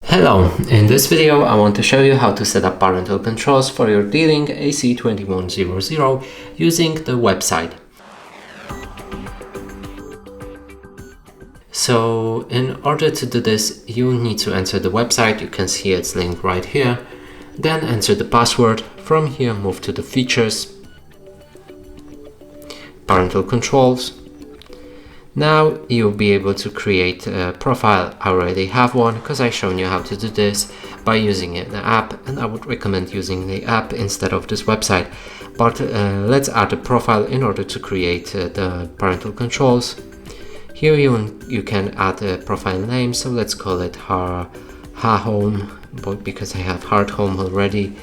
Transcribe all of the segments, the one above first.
Hello, in this video I want to show you how to set up parental controls for your D-Link AC2100 using the website. So in order to do this, you need to enter the website. You can see its link right here. Then enter the password. From here move to the features, parental controls. Now you'll be able to create a profile. I already have one because I've shown you how to do this by using an app, and I would recommend using the app instead of this website. But let's add a profile in order to create the parental controls. Here you can add a profile name, so let's call it Home, because I have Hard Home already.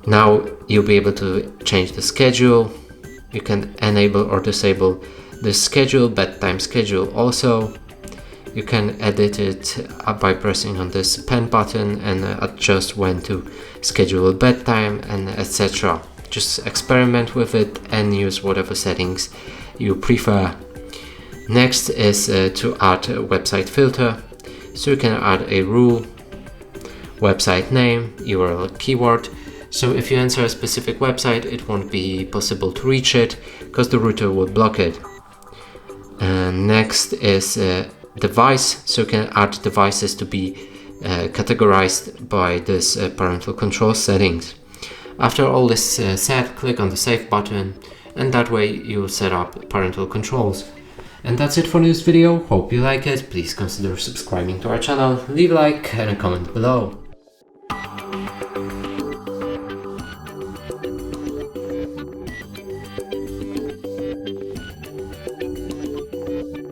Now you'll be able to change the schedule. You can enable or disable the schedule, bedtime schedule also. You can edit it by pressing on this pen button and adjust when to schedule a bedtime and etc. Just experiment with it and use whatever settings you prefer. Next is to add a website filter. So you can add a rule, website name, URL keyword. So if you enter a specific website, it won't be possible to reach it because the router will block it. Next is device, so you can add devices to be categorized by this parental control settings. After all this set, click on the save button, and that way you'll set up parental controls. And that's it for this video. Hope you like it. Please consider subscribing to our channel, leave a like and a comment below.